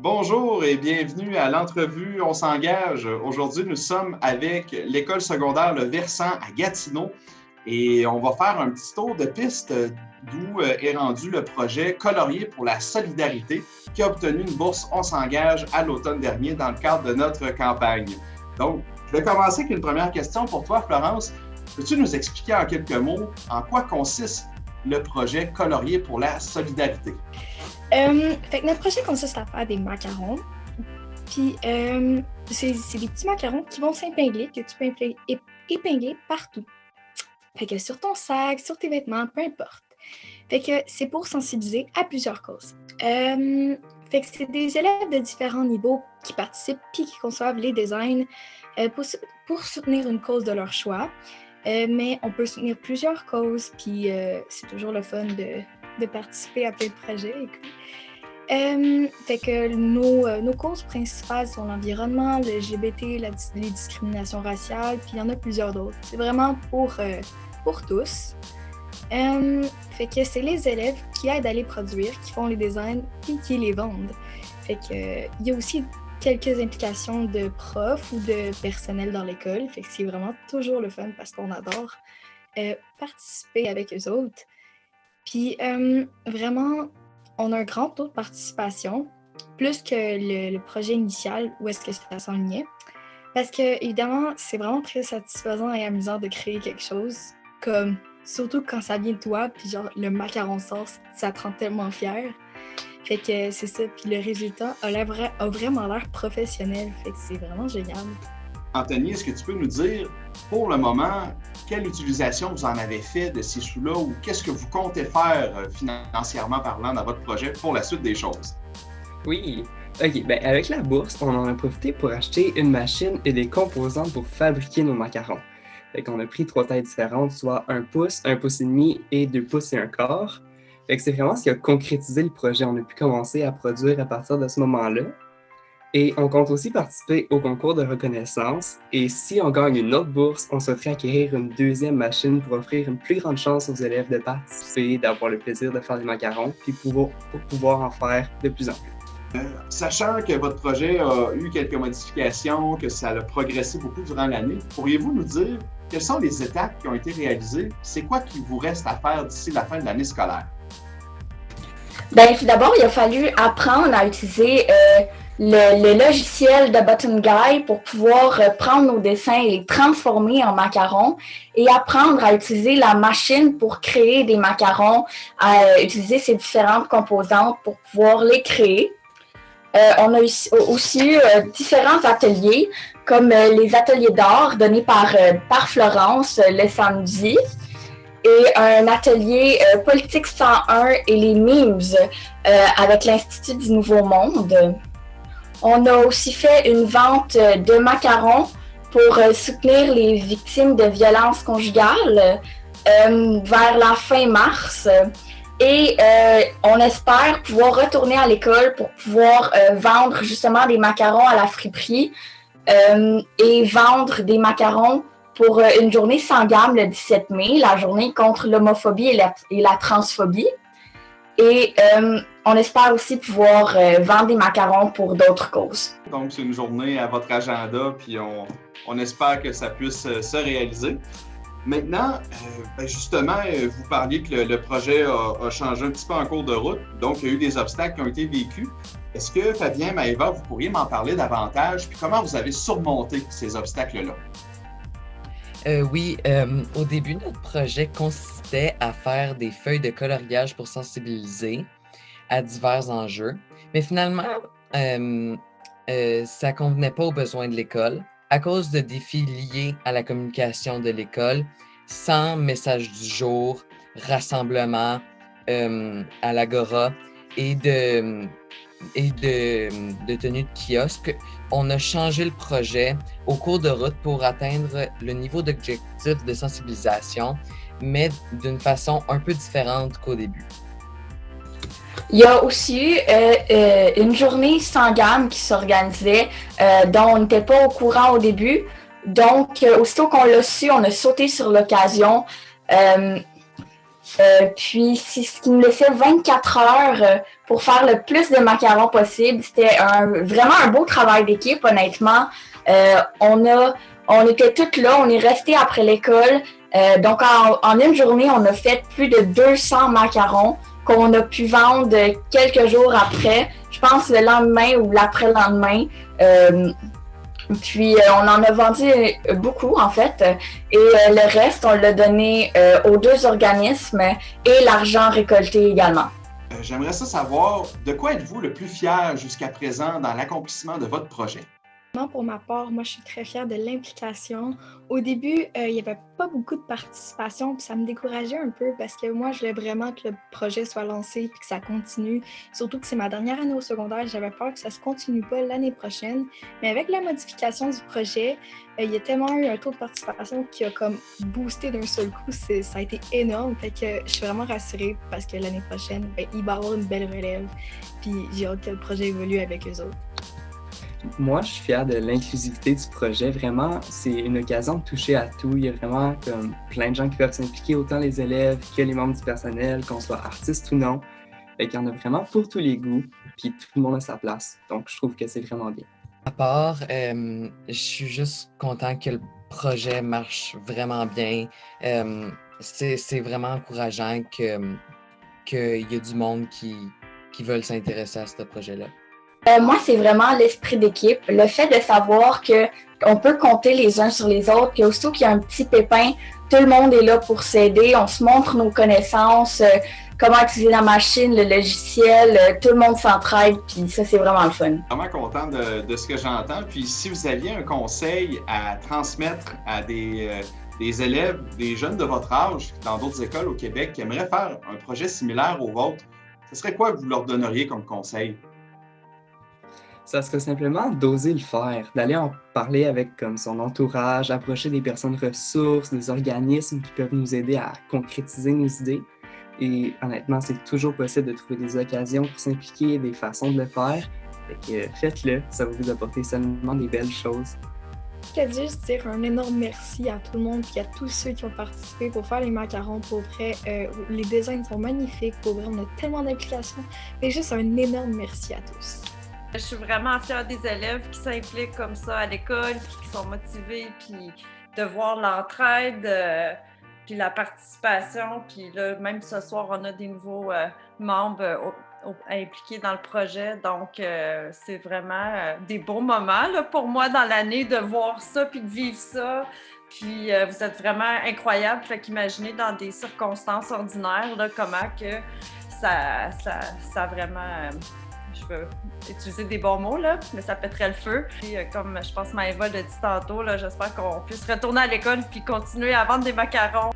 Bonjour et bienvenue à l'entrevue On s'engage. Aujourd'hui, nous sommes avec l'école secondaire Le Versant à Gatineau et on va faire un petit tour de piste d'où est rendu le projet Colorier pour la solidarité qui a obtenu une bourse On s'engage à l'automne dernier dans le cadre de notre campagne. Donc, je vais commencer avec une première question pour toi, Florence. Peux-tu nous expliquer en quelques mots en quoi consiste le projet Colorier pour la solidarité? Fait que notre projet consiste à faire des macarons. Puis, c'est des petits macarons qui vont s'épingler, que tu peux épingler partout. Fait que sur ton sac, sur tes vêtements, peu importe. Fait que c'est pour sensibiliser à plusieurs causes. Fait que c'est des élèves de différents niveaux qui participent puis qui conçoivent les designs pour soutenir une cause de leur choix. Mais on peut soutenir plusieurs causes, puis c'est toujours le fun de participer à plein de projets. Fait que nos causes principales sont l'environnement, le LGBT, les discriminations raciales, puis il y en a plusieurs d'autres. C'est vraiment pour tous. Fait que c'est les élèves qui aident à les produire, qui font les designs et qui les vendent. Fait que il y a aussi quelques implications de profs ou de personnel dans l'école. Fait que c'est vraiment toujours le fun parce qu'on adore participer avec eux autres. Puis vraiment, on a un grand taux de participation, plus que le projet initial où est-ce que ça s'enlignait. Parce que, évidemment, c'est vraiment très satisfaisant et amusant de créer quelque chose, comme surtout quand ça vient de toi, puis genre le macaron sort, ça te rend tellement fier. Fait que c'est ça, puis le résultat a vraiment l'air professionnel, fait que c'est vraiment génial. Anthony, est-ce que tu peux nous dire, pour le moment, quelle utilisation vous en avez fait de ces sous-là ou qu'est-ce que vous comptez faire financièrement parlant dans votre projet pour la suite des choses? Oui, ok, ben avec la bourse, on en a profité pour acheter une machine et des composants pour fabriquer nos macarons. Fait qu'on a pris 3 tailles différentes, soit 1 pouce, 1 pouce et demi et 2 pouces et un quart. Fait que c'est vraiment ce qui a concrétisé le projet. On a pu commencer à produire à partir de ce moment-là. Et on compte aussi participer au concours de reconnaissance. Et si on gagne une autre bourse, on souhaiterait acquérir une deuxième machine pour offrir une plus grande chance aux élèves de participer, d'avoir le plaisir de faire des macarons, puis pour pouvoir en faire de plus en plus. Sachant que votre projet a eu quelques modifications, que ça a progressé beaucoup durant l'année, pourriez-vous nous dire quelles sont les étapes qui ont été réalisées? C'est quoi qu'il vous reste à faire d'ici la fin de l'année scolaire? Bien, tout d'abord, il a fallu apprendre à utiliser le logiciel de Button Guy pour pouvoir prendre nos dessins et les transformer en macarons et apprendre à utiliser la machine pour créer des macarons, à utiliser ces différentes composantes pour pouvoir les créer. On a aussi eu différents ateliers, comme les ateliers d'art donnés par Florence le samedi, et un atelier Politique 101 et les memes avec l'Institut du Nouveau Monde. On a aussi fait une vente de macarons pour soutenir les victimes de violences conjugales vers la fin mars. Et on espère pouvoir retourner à l'école pour pouvoir vendre justement des macarons à la friperie et vendre des macarons pour une journée sans gamme le 17 mai, la journée contre l'homophobie et la transphobie. Et on espère aussi pouvoir vendre des macarons pour d'autres causes. Donc, c'est une journée à votre agenda, puis on espère que ça puisse se réaliser. Maintenant, justement, vous parliez que le projet a changé un petit peu en cours de route, donc il y a eu des obstacles qui ont été vécus. Est-ce que, Fabien, Maëva, vous pourriez m'en parler davantage, puis comment vous avez surmonté ces obstacles-là? Oui, au début, notre projet consistait à faire des feuilles de coloriage pour sensibiliser à divers enjeux. Mais finalement, ça ne convenait pas aux besoins de l'école à cause de défis liés à la communication de l'école, sans message du jour, rassemblement à l'agora et de tenue de kiosque. On a changé le projet au cours de route pour atteindre le niveau d'objectif de sensibilisation, mais d'une façon un peu différente qu'au début. Il y a aussi eu une journée sans gamme qui s'organisait, dont on n'était pas au courant au début. Donc, aussitôt qu'on l'a su, on a sauté sur l'occasion. Puis, c'est ce qui nous laissait 24 heures pour faire le plus de macarons possible. C'était vraiment un beau travail d'équipe, honnêtement. On était toutes là, on est restés après l'école. Donc, en une journée, on a fait plus de 200 macarons qu'on a pu vendre quelques jours après. Je pense le lendemain ou l'après-lendemain. Puis, on en a vendu beaucoup, en fait. Et le reste, on l'a donné aux 2 organismes et l'argent récolté également. J'aimerais ça savoir, de quoi êtes-vous le plus fier jusqu'à présent dans l'accomplissement de votre projet? Pour ma part, moi, je suis très fière de l'implication. Au début, il n'y avait pas beaucoup de participation, puis ça me décourageait un peu parce que moi, je voulais vraiment que le projet soit lancé puis que ça continue. Surtout que c'est ma dernière année au secondaire, j'avais peur que ça se continue pas l'année prochaine. Mais avec la modification du projet, il y a tellement eu un taux de participation qui a comme boosté d'un seul coup. Ça a été énorme. Fait que je suis vraiment rassurée parce que l'année prochaine, il va y avoir une belle relève. Puis j'ai hâte que le projet évolue avec eux autres. Moi, je suis fier de l'inclusivité du projet. Vraiment, c'est une occasion de toucher à tout. Il y a vraiment comme plein de gens qui peuvent s'impliquer, autant les élèves que les membres du personnel, qu'on soit artiste ou non. Fait qu'il y en a vraiment pour tous les goûts, puis tout le monde a sa place. Donc, je trouve que c'est vraiment bien. À part, je suis juste content que le projet marche vraiment bien. C'est vraiment encourageant qu'il y a du monde qui veulent s'intéresser à ce projet-là. Moi, c'est vraiment l'esprit d'équipe. Le fait de savoir qu'on peut compter les uns sur les autres, qu'aussitôt qu'il y a un petit pépin, tout le monde est là pour s'aider. On se montre nos connaissances, comment utiliser la machine, le logiciel, tout le monde s'entraide, puis ça, c'est vraiment le fun. Vraiment content de ce que j'entends. Puis si vous aviez un conseil à transmettre à des élèves, des jeunes de votre âge, dans d'autres écoles au Québec, qui aimeraient faire un projet similaire au vôtre, ce serait quoi que vous leur donneriez comme conseil? Ça serait simplement d'oser le faire, d'aller en parler avec comme son entourage, approcher des personnes ressources, des organismes qui peuvent nous aider à concrétiser nos idées. Et honnêtement, c'est toujours possible de trouver des occasions pour s'impliquer, des façons de le faire. Fait que faites-le, ça va vous apporter seulement des belles choses. Je voulais juste dire un énorme merci à tout le monde et à tous ceux qui ont participé pour faire les macarons. Pour vrai, les designs sont magnifiques. Pour vrai, on a tellement d'implications. Mais juste un énorme merci à tous. Je suis vraiment fière des élèves qui s'impliquent comme ça à l'école, puis qui sont motivés, puis de voir l'entraide, puis la participation. Puis là, même ce soir, on a des nouveaux membres impliqués dans le projet. Donc, c'est vraiment des beaux moments là, pour moi dans l'année de voir ça, puis de vivre ça. Puis vous êtes vraiment incroyables. Fait qu'imaginez dans des circonstances ordinaires, là, comment que ça vraiment... je peux utiliser des bons mots, là, mais ça pèterait le feu. Puis, comme je pense Maëva l'a dit tantôt, là, j'espère qu'on puisse retourner à l'école puis continuer à vendre des macarons.